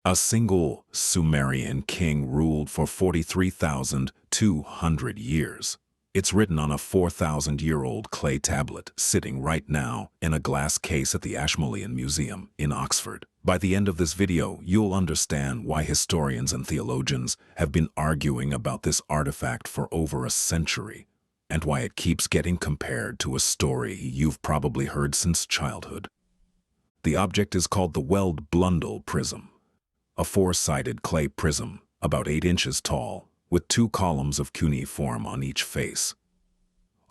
A single Sumerian king ruled for 43,200 years. It's written on a 4,000-year-old clay tablet sitting right now in a glass case at the Ashmolean Museum in Oxford. By the end of this video, you'll understand why historians and theologians have been arguing about this artifact for over a century, and why it keeps getting compared to a story you've probably heard since childhood. The object is called the Weld-Blundell Prism, a four-sided clay prism about 8 inches tall, with 2 columns of cuneiform on each face.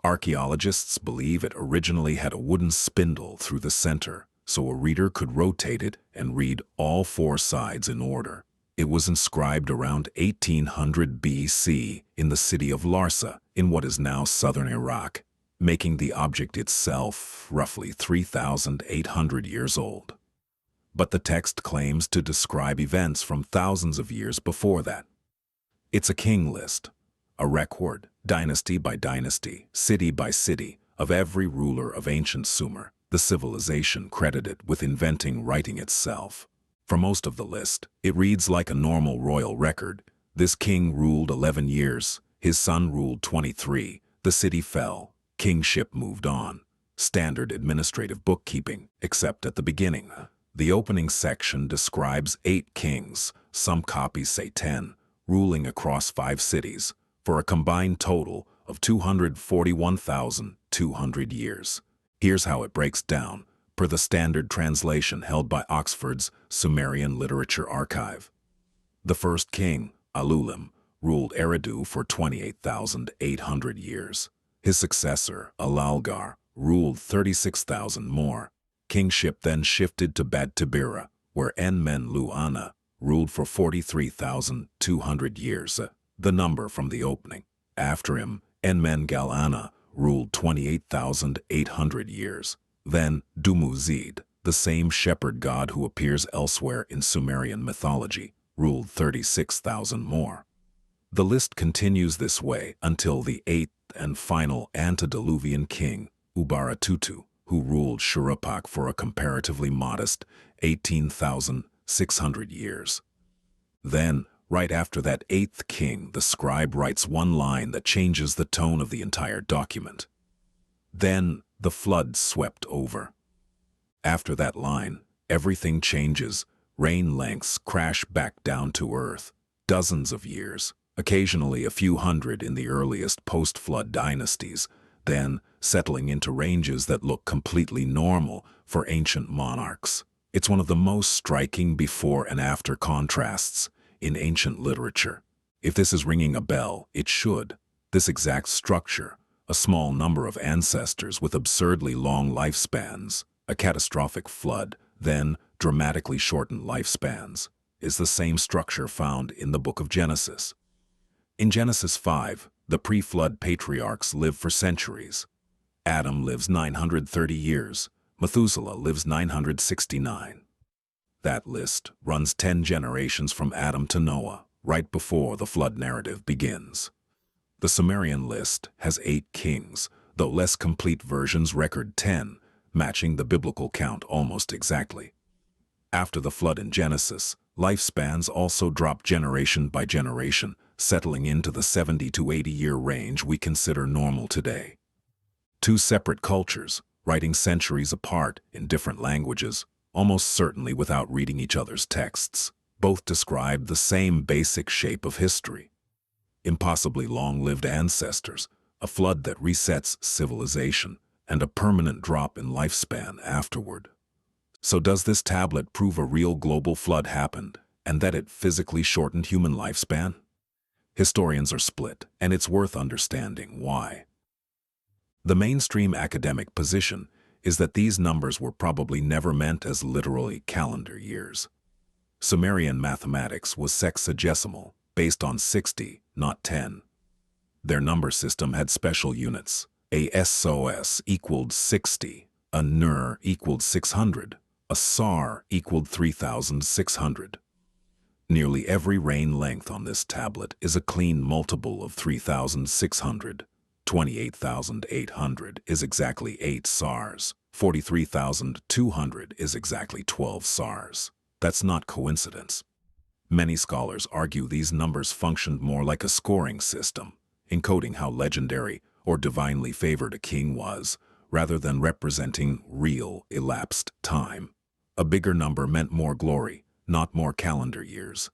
Archaeologists believe it originally had a wooden spindle through the center, so a reader could rotate it and read all 4 sides in order. It was inscribed around 1800 BC in the city of Larsa, in what is now southern Iraq, making the object itself roughly 3,800 years old. But the text claims to describe events from thousands of years before that. It's a king list, a record, dynasty by dynasty, city by city, of every ruler of ancient Sumer, the civilization credited with inventing writing itself. For most of the list, it reads like a normal royal record. This king ruled 11 years, his son ruled 23, the city fell, kingship moved on. Standard administrative bookkeeping, except at the beginning. The opening section describes 8 kings, some copies say 10, ruling across 5 cities, for a combined total of 241,200 years. Here's how it breaks down, per the standard translation held by Oxford's Sumerian Literature Archive. The first king, Alulim, ruled Eridu for 28,800 years. His successor, Alalgar, ruled 36,000 more. Kingship then shifted to Bad Tibira, where Enmen-Lu-Ana ruled for 43,200 years, the number from the opening. After him, Enmen-Gal-Ana ruled 28,800 years. Then Dumuzid, the same shepherd god who appears elsewhere in Sumerian mythology, ruled 36,000 more. The list continues this way until the 8th and final antediluvian king, Ubaratutu, who ruled Shuruppak for a comparatively modest 18,600 years. Then, right after that 8th king, the scribe writes one line that changes the tone of the entire document. Then the flood swept over. After that line, everything changes. Rain lengths crash back down to earth. Dozens of years, occasionally a few hundred in the earliest post-flood dynasties, then settling into ranges that look completely normal for ancient monarchs. It's one of the most striking before and after contrasts in ancient literature. If this is ringing a bell, it should. This exact structure, a small number of ancestors with absurdly long lifespans, a catastrophic flood, then dramatically shortened lifespans, is the same structure found in the book of Genesis. In Genesis 5, the pre-flood patriarchs live for centuries. Adam lives 930 years. Methuselah lives 969. That list runs 10 generations from Adam to Noah, right before the flood narrative begins. The Sumerian list has 8 kings, though less complete versions record 10, matching the biblical count almost exactly. After the flood in Genesis, lifespans also drop generation by generation, settling into the 70 to 80-year range we consider normal today. 2 separate cultures, writing centuries apart in different languages, almost certainly without reading each other's texts, both describe the same basic shape of history. Impossibly long-lived ancestors, a flood that resets civilization, and a permanent drop in lifespan afterward. So does this tablet prove a real global flood happened, and that it physically shortened human lifespan? Historians are split, and it's worth understanding why. The mainstream academic position is that these numbers were probably never meant as literally calendar years. Sumerian mathematics was sexagesimal, based on 60, not 10. Their number system had special units. A SOS equaled 60, a NUR equaled 600, a SAR equaled 3,600. Nearly every reign length on this tablet is a clean multiple of 3,600. 28,800 is exactly 8 SARs. 43,200 is exactly 12 SARs. That's not coincidence. Many scholars argue these numbers functioned more like a scoring system, encoding how legendary or divinely favored a king was, rather than representing real, elapsed time. A bigger number meant more glory, not more calendar years.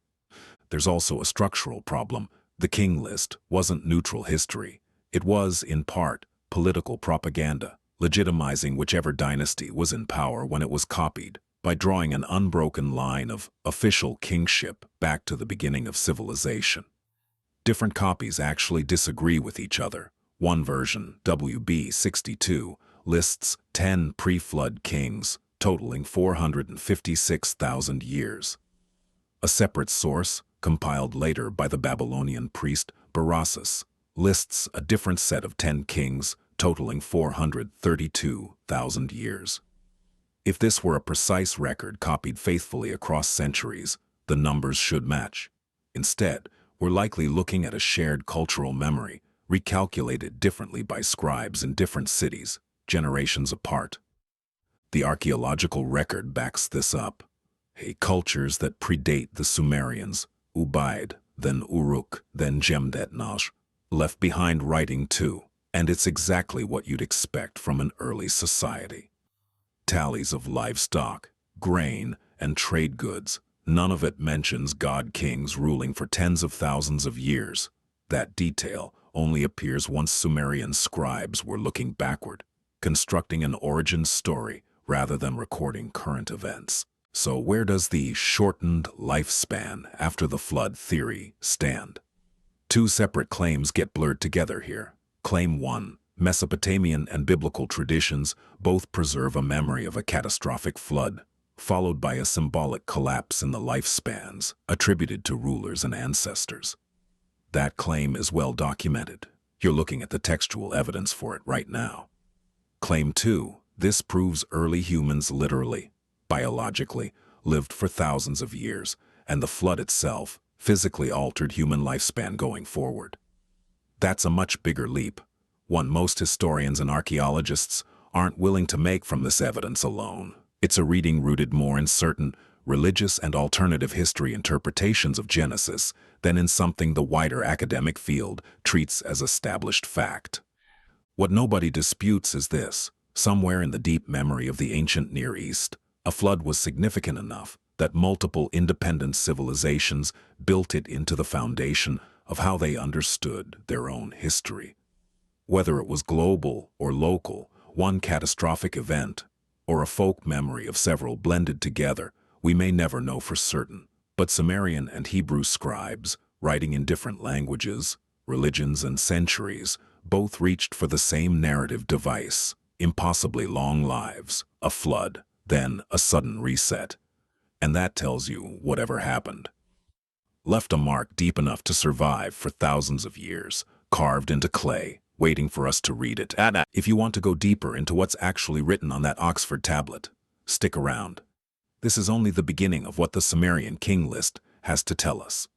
There's also a structural problem. The King List wasn't neutral history. It was, in part, political propaganda, legitimizing whichever dynasty was in power when it was copied, by drawing an unbroken line of official kingship back to the beginning of civilization. Different copies actually disagree with each other. One version, WB 62, lists 10 pre-flood kings, totaling 456,000 years. A separate source, compiled later by the Babylonian priest Berossus, lists a different set of 10 kings, totaling 432,000 years. If this were a precise record copied faithfully across centuries, the numbers should match. Instead, we're likely looking at a shared cultural memory, recalculated differently by scribes in different cities, generations apart. The archaeological record backs this up. Cultures that predate the Sumerians, Ubaid, then Uruk, then Jemdet-Nash, left behind writing too, and it's exactly what you'd expect from an early society. Tallies of livestock, grain, and trade goods. None of it mentions god-kings ruling for tens of thousands of years. That detail only appears once Sumerian scribes were looking backward, constructing an origin story rather than recording current events. So where does the shortened lifespan after the flood theory stand? Two separate claims get blurred together here. Claim 1. Mesopotamian and biblical traditions both preserve a memory of a catastrophic flood, followed by a symbolic collapse in the lifespans attributed to rulers and ancestors. That claim is well documented. You're looking at the textual evidence for it right now. Claim 2. This proves early humans literally, biologically, lived for thousands of years, and the flood itself physically altered human lifespan going forward. That's a much bigger leap, one most historians and archaeologists aren't willing to make from this evidence alone. It's a reading rooted more in certain religious and alternative history interpretations of Genesis than in something the wider academic field treats as established fact. What nobody disputes is this: somewhere in the deep memory of the ancient Near East, a flood was significant enough that multiple independent civilizations built it into the foundation of how they understood their own history. Whether it was global or local, one catastrophic event, or a folk memory of several blended together, we may never know for certain. But Sumerian and Hebrew scribes, writing in different languages, religions, and centuries, both reached for the same narrative device: impossibly long lives, a flood, then a sudden reset. And that tells you whatever happened left a mark deep enough to survive for thousands of years, carved into clay, waiting for us to read it. If you want to go deeper into what's actually written on that Oxford tablet, stick around. This is only the beginning of what the Sumerian King List has to tell us.